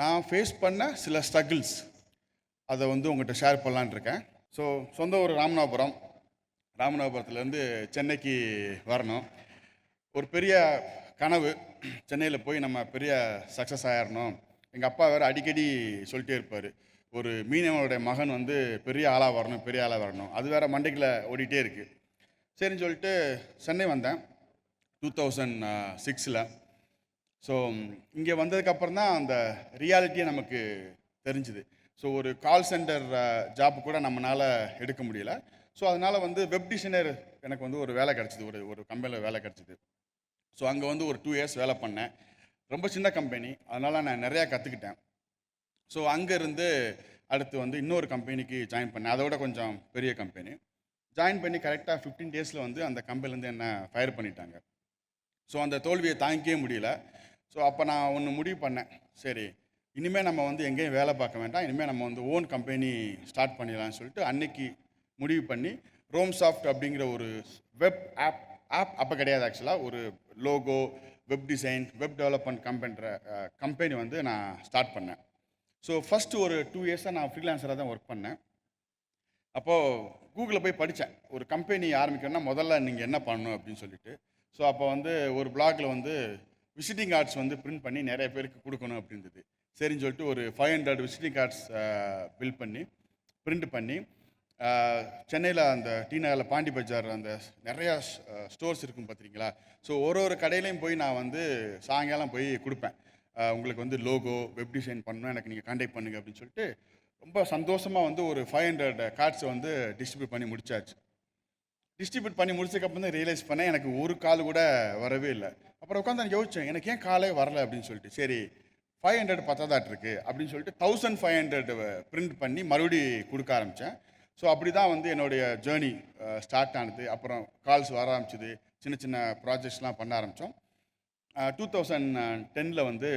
நான் ஃபேஸ் பண்ண சில ஸ்ட்ரகிள்ஸ் அதை வந்து உங்கள்கிட்ட ஷேர் பண்ணலான்னு இருக்கேன். ஸோ சொந்த ஊர் ராமநாதபுரம். ராமநாதபுரத்துலேருந்து சென்னைக்கு வரணும். ஒரு பெரிய கனவு, சென்னையில் போய் நம்ம பெரிய சக்ஸஸ் ஆயிடணும். எங்கள் அப்பா வேறு அடிக்கடி சொல்லிட்டே இருப்பார், ஒரு மீனவனுடைய மகன் வந்து பெரிய ஆளாக வரணும், பெரிய ஆளாக வரணும். அது வேறு மண்டைக்குள்ள ஓடிட்டே இருக்குது. சரின்னு சொல்லிட்டு சென்னை வந்தேன் 2006. ஸோ இங்கே வந்ததுக்கப்புறம் தான் அந்த ரியாலிட்டியை நமக்கு தெரிஞ்சுது. ஸோ ஒரு கால் சென்டர் ஜாப் கூட நம்மளால் எடுக்க முடியல. ஸோ அதனால் வந்து வெப் டிசைனர் எனக்கு வந்து ஒரு வேலை கிடச்சிது, ஒரு கம்பெனியில் வேலை கிடச்சிது. ஸோ அங்கே வந்து ஒரு 2 இயர்ஸ் வேலை பண்ணேன். ரொம்ப சின்ன கம்பெனி, அதனால் நான் நிறையா கற்றுக்கிட்டேன். ஸோ அங்கேருந்து அடுத்து வந்து இன்னொரு கம்பெனிக்கு ஜாயின் பண்ணேன், அதோட கொஞ்சம் பெரிய கம்பெனி. ஜாயின் பண்ணி கரெக்டாக 15 டேஸில் வந்து அந்த கம்பெனிலேருந்து என்னை ஃபயர் பண்ணிட்டாங்க. ஸோ அந்த தோல்வியை தாங்கிக்கவே முடியல. ஸோ அப்போ நான் ஒன்று முடிவு பண்ணேன், சரி இனிமேல் நம்ம வந்து எங்கேயும் வேலை பார்க்க வேண்டாம், இனிமேல் நம்ம வந்து ஓன் கம்பெனி ஸ்டார்ட் பண்ணிடலாம்னு சொல்லிட்டு அன்னைக்கு முடிவு பண்ணி ரோம் சாஃப்ட் அப்படிங்கிற ஒரு வெப் ஆப் அப்போ கிடையாது, ஆக்சுவலாக ஒரு logo, web design, web development company வந்து நான் ஸ்டார்ட் பண்ணேன். ஸோ ஃபஸ்ட்டு ஒரு 2 இயர்ஸாக நான் ஃப்ரீலான்சராக தான் ஒர்க் பண்ணேன். அப்போது கூகுளில் போய் படித்தேன், ஒரு கம்பெனி ஆரம்பிக்கணும்னா முதல்ல நீங்கள் என்ன பண்ணணும் அப்படின்னு சொல்லிட்டு. ஸோ அப்போ வந்து ஒரு பிளாகில் வந்து விசிட்டிங் கார்ட்ஸ் வந்து பிரிண்ட் பண்ணி நிறைய பேருக்கு கொடுக்கணும் அப்படின்றது. சரின்னு சொல்லிட்டு ஒரு 500 விசிட்டிங் கார்ட்ஸ் பிரிண்ட் பண்ணி சென்னையில் அந்த டி நகரில் பாண்டி பஜார் அந்த நிறையா ஸ்டோர்ஸ் இருக்கும் பார்த்துருக்கீங்களா. ஸோ ஒரு கடையிலையும் போய் நான் வந்து சாயங்காலம் போய் கொடுப்பேன், உங்களுக்கு வந்து லோகோ, வெப் டிசைன் பண்ணணும், எனக்கு நீங்கள் கான்டாக்ட் பண்ணுங்கள் அப்படின்னு சொல்லிட்டு ரொம்ப சந்தோஷமாக வந்து ஒரு 500 கார்ட்ஸை வந்து டிஸ்ட்ரிபியூட் பண்ணி முடிச்சாச்சு. டிஸ்ட்ரிபியூட் பண்ணி முடிச்சதுக்கப்புறம் தான் ரியலைஸ் பண்ணேன், எனக்கு ஒரு கால் கூட வரவே இல்லை. அப்புறம் உட்காந்து நான் யோசித்தேன், எனக்கு ஏன் காலே வரலை அப்படின்னு சொல்லிட்டு. சரி 500 பத்தாதாட்டு இருக்குது அப்படின்னு சொல்லிட்டு 1500 பிரிண்ட் பண்ணி மறுபடி கொடுக்க ஆரம்பித்தேன். ஸோ அப்படி தான் வந்து என்னுடைய ஜேர்னி ஸ்டார்ட் ஆனது. அப்புறம் கால்ஸ் வர ஆரம்பிச்சிது, சின்ன சின்ன ப்ராஜெக்ட்ஸ்லாம் பண்ண ஆரம்பித்தோம். 2010 வந்து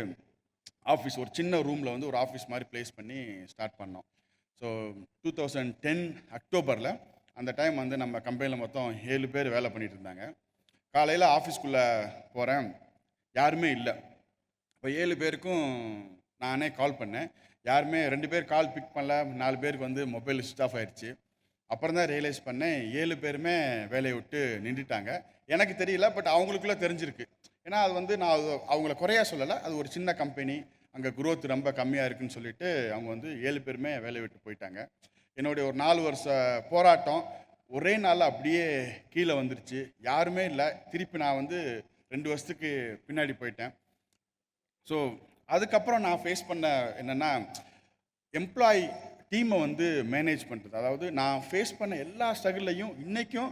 ஆஃபீஸ், ஒரு சின்ன ரூமில் வந்து ஒரு ஆஃபீஸ் மாதிரி ப்ளேஸ் பண்ணி ஸ்டார்ட் பண்ணோம். ஸோ 2010 அக்டோபரில் அந்த டைம் வந்து நம்ம கம்பெனியில் மொத்தம் 7 பேர் வேலை பண்ணிகிட்டு இருந்தாங்க. காலையில் ஆஃபீஸ்க்குள்ளே போகிறேன், யாருமே இல்லை. இப்போ 7 பேருக்கும் நானே கால் பண்ணேன், யாருமே 2 பேர் கால் பிக் பண்ணல, 4 பேருக்கு வந்து மொபைல் சுவிட்ச் ஆஃப் ஆகிடுச்சு. அப்புறம் தான் ரியலைஸ் பண்ணேன், 7 பேருமே வேலையை விட்டு நின்றுட்டாங்க. எனக்கு தெரியல, பட் அவங்களுக்குள்ளே தெரிஞ்சிருக்கு. ஏன்னா அது வந்து நான் அவங்கள குறையாக சொல்லலை, அது ஒரு சின்ன கம்பெனி, அங்கே குரோத் ரொம்ப கம்மியாக இருக்குதுன்னு சொல்லிட்டு அவங்க வந்து 7 பேருமே வேலையை விட்டு போயிட்டாங்க. என்னுடைய ஒரு 4 வருஷ போராட்டம் ஒரே நாளில் அப்படியே கீழே வந்துருச்சு. யாருமே இல்லை. திருப்பி நான் வந்து 2 வருஷத்துக்கு பின்னாடி போயிட்டேன். ஸோ அதுக்கப்புறம் நான் ஃபேஸ் பண்ண என்னென்னா, எம்ப்ளாயி டீமை வந்து மேனேஜ் பண்ணுறது. அதாவது நான் ஃபேஸ் பண்ண எல்லா ஸ்ட்ரகிள்லையும் இன்றைக்கும்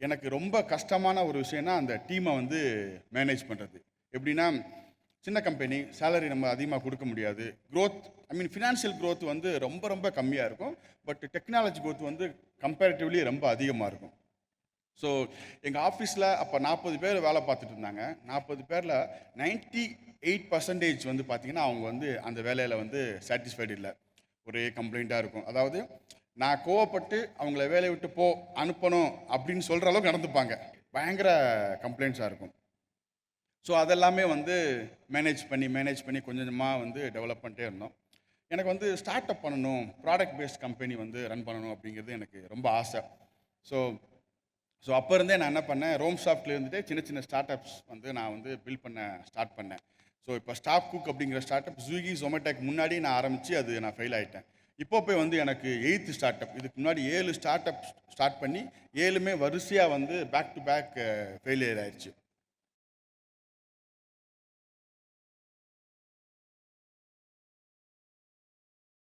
எனக்கு ரொம்ப கஷ்டமான ஒரு விஷயம்னா அந்த டீமை வந்து மேனேஜ் பண்ணுறது. எப்படின்னா, சின்ன கம்பெனி, சேலரி நம்ம அதிகமாக கொடுக்க முடியாது, க்ரோத் ஃபினான்ஷியல் க்ரோத் வந்து ரொம்ப ரொம்ப கம்மியாக இருக்கும், பட் டெக்னாலஜி க்ரோத் வந்து கம்பேரிட்டிவ்லி ரொம்ப அதிகமாக இருக்கும். ஸோ எங்கள் ஆஃபீஸில் அப்போ 40 பேர் வேலை பார்த்துட்டு இருந்தாங்க. 40 பேரில் 98% வந்து பார்த்திங்கன்னா அவங்க வந்து அந்த வேலையில் வந்து சாட்டிஸ்ஃபைடு இல்லை, ஒரே கம்ப்ளைண்ட்டாக இருக்கும். அதாவது நான் கோவப்பட்டு அவங்கள வேலையை விட்டு அனுப்பணும் அப்படின்னு சொல்கிற அளவுக்கு நடந்துப்பாங்க, பயங்கர கம்ப்ளைண்ட்ஸாக இருக்கும். ஸோ அதெல்லாமே வந்து மேனேஜ் பண்ணி கொஞ்சம் கொஞ்சமாக வந்து டெவலப் பண்ணிட்டே இருந்தோம். எனக்கு வந்து ஸ்டார்ட் அப் பண்ணணும், ப்ராடக்ட் பேஸ்ட் கம்பெனி வந்து ரன் பண்ணணும் அப்படிங்கிறது எனக்கு ரொம்ப ஆசை. ஸோ அப்போ இருந்தே நான் என்ன பண்ணேன், ரோம் சாஃப்ட்ல இருந்துட்டு சின்ன சின்ன ஸ்டார்ட் அப்ஸ் வந்து நான் வந்து பில்ட் பண்ண ஸ்டார்ட் பண்ணேன். ஸோ இப்போ ஸ்டாப் குக் அப்படிங்கிற ஸ்டார்ட் அப் ஸ்விக்கி ஜொமேட்டோக்கு முன்னாடி நான் ஆரம்பித்து அது நான் ஃபெயில் ஆகிட்டேன். இப்போ போய் வந்து எனக்கு 8th ஸ்டார்ட் அப். இதுக்கு முன்னாடி 7 ஸ்டார்ட் அப் ஸ்டார்ட் பண்ணி 7மே வரிசையாக வந்து பேக் டு பேக் ஃபெயிலியர் ஆயிடுச்சு.